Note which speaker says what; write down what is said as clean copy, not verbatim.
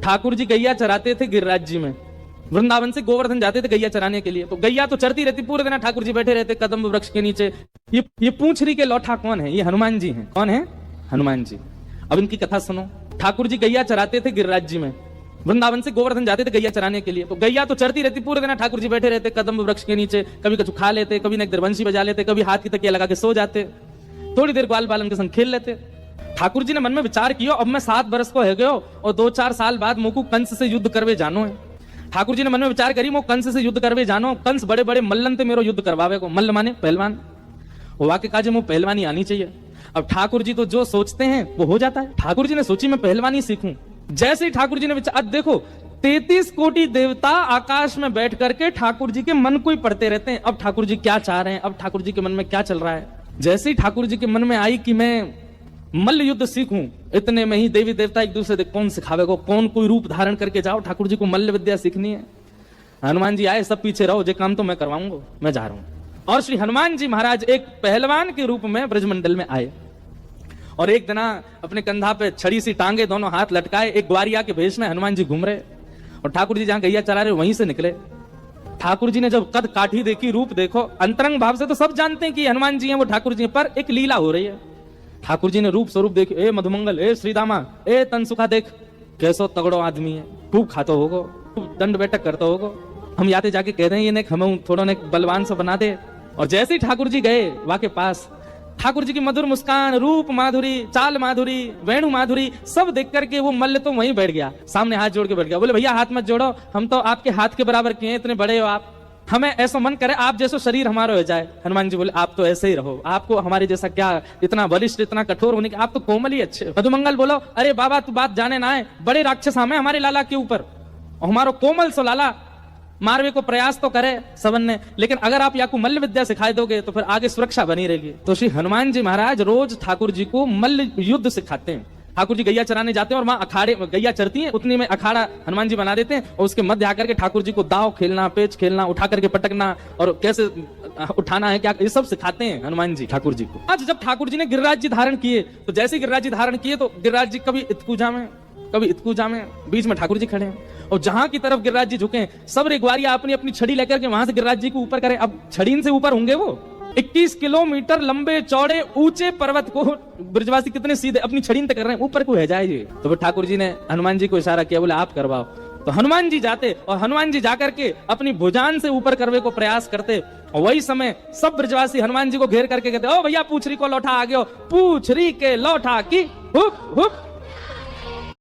Speaker 1: ठाकुर जी गैया चराते थे गिरिराज जी में, वृंदावन से गोवर्धन जाते थे गैया चराने के लिए। तो गैया तो चरती रहती, पूरे दिन ठाकुर जी बैठे रहते कदम्ब वृक्ष के नीचे। ये पूंछरी के लौठा कौन है? ये हनुमान जी हैं। कौन है? हनुमान जी। अब इनकी कथा सुनो। ठाकुर जी गैया चराते थे गिरिराज जी में, वृंदावन से गोवर्धन जाते थे गैया चराने के लिए। तो गैया तो चरती रहती, पूरे दिन ठाकुर जी बैठे रहते कदम्ब वृक्ष के नीचे। कभी कुछ खा लेते, कभी एक दरबंशी बजा लेते, कभी हाथ की तकिया लगा के सो जाते, थोड़ी देर ग्वाल बालन के संग खेल लेते। ठाकुर जी ने मन में विचार किया, अब मैं 7 वर्ष को है गयो और 2-4 साल बाद मोकू कंस से युद्ध करवे जानो है। ठाकुर जी ने मन में विचार करी, मो कंस से युद्ध करवे जानो। कंस बड़े बड़े मल्लन थे मेरो युद्ध करवावे को। मल्ल माने पहलवान। वो वाक्य काजे मो पहलवानी आनी चाहिए। अब ठाकुर जी तो जो सोचते हैं वो हो जाता है। ठाकुर जी ने सोची मैं पहलवानी सीखूं। जैसे ही ठाकुर जी ने विचार, देखो 33 कोटि देवता आकाश में बैठ करके ठाकुर जी के मन को ही पढ़ते रहते हैं। अब ठाकुर जी क्या चाह रहे हैं, अब ठाकुर जी के मन में क्या चल रहा है। जैसे ही ठाकुर जी के मन में आई कि मैं मल्ल युद्ध सीखूं, इतने में ही देवी देवता एक दूसरे से कौन सिखावे को, कौन कोई रूप धारण करके जाओ, ठाकुर जी को मल्ल विद्या सीखनी है। हनुमान जी आए, सब पीछे रहो, जो काम तो मैं करवाऊंगा, मैं जा रहा हूं। और श्री हनुमान जी महाराज एक पहलवान के रूप में ब्रजमंडल में आए और एक दिन अपने कंधा पे छड़ी सी टांगे, दोनों हाथ लटकाए, एक ग्वारिया के भेष में हनुमान जी घूम रहे और ठाकुर जी जहां गैया चला रहे वहीं से निकले। ठाकुर जी ने जब कद काठी देखी, रूप देखो, अंतरंग भाव से तो सब जानते हैं कि हनुमान जी हैं, वो ठाकुर जी, पर एक लीला हो रही है। ठाकुर जी ने रूप स्वरूप देखी, ए मधुमंगल, ए श्रीदामा, ए तनसुखा, देख कैसो तगड़ो आदमी है, खूब खातो होगो, खूब दंड बैठक करता होगो, हम याते जाके कह रहे हैं ये ने हमें थोड़ा ने बलवान से बना दे। और जैसे ही ठाकुर जी गए वहां के पास, ठाकुर जी की मधुर मुस्कान, रूप माधुरी, चाल माधुरी, वेणु माधुरी सब देख करके वो मल्ल तो वहीं बैठ गया, सामने हाथ जोड़ के बैठ गया। बोले भैया हाथ मत जोड़ो, हम तो आपके हाथ के बराबर किए, इतने बड़े हो आप, हमें ऐसा मन करे आप जैसा शरीर हमारा हो जाए। हनुमान जी बोले आप तो ऐसे ही रहो, आपको हमारे जैसा क्या इतना बलिष्ठ, इतना कठोर होने के, आप तो कोमल ही अच्छे। मधुमंगल बोलो अरे बाबा तू बात जाने ना है, बड़े राक्षस हमें हमारे लाला के ऊपर, हमारो कोमल सो लाला मारवे को प्रयास तो करे सबन ने, लेकिन अगर आप या को मल्ल विद्या सिखाई दोगे तो फिर आगे सुरक्षा बनी रहेगी। तो श्री हनुमान जी महाराज रोज ठाकुर जी को मल्ल युद्ध सिखाते हैं। ठाकुर जी गैया चराने जाते हैं और वहां अखाड़े गैया चरती हैं, उतनी में अखाड़ा हनुमान जी बना देते हैं और उसके मध्य आकर के ठाकुर जी को दाव खेलना, पेच खेलना, उठा करके पटकना और कैसे उठाना है, क्या, ये सब सिखाते हैं हनुमान जी ठाकुर जी को। आज जब ठाकुर जी ने गिरिराज जी धारण किए, तो जैसे गिरिराज जी धारण किए तो गिरिराज जी कभी इतकूजा में, कभी इतकूजा में, बीच में ठाकुर जी खड़े हैं और जहां की तरफ गिरिराज जी झुके, सब रेगवारिया अपनी अपनी छड़ी लेकर के वहां से गिरिराज जी को ऊपर करें। अब छड़ी से ऊपर होंगे वो 21 किलोमीटर लंबे चौड़े ऊंचे पर्वत को ब्रजवासी कितने सीधे अपनी छड़ी तक कर रहे हैं, ऊपर को है जाए। तो फिर ठाकुर जी ने हनुमान जी को इशारा किया, बोले आप करवाओ। तो हनुमान जी जाते और हनुमान जी जाकर के अपनी भुजान से ऊपर करवे को प्रयास करते और वही समय सब ब्रजवासी हनुमान जी को घेर करके कहते, ओ भैया पूछरी को लौटा आ गयो, पूछरी के लौटा की हुक हुक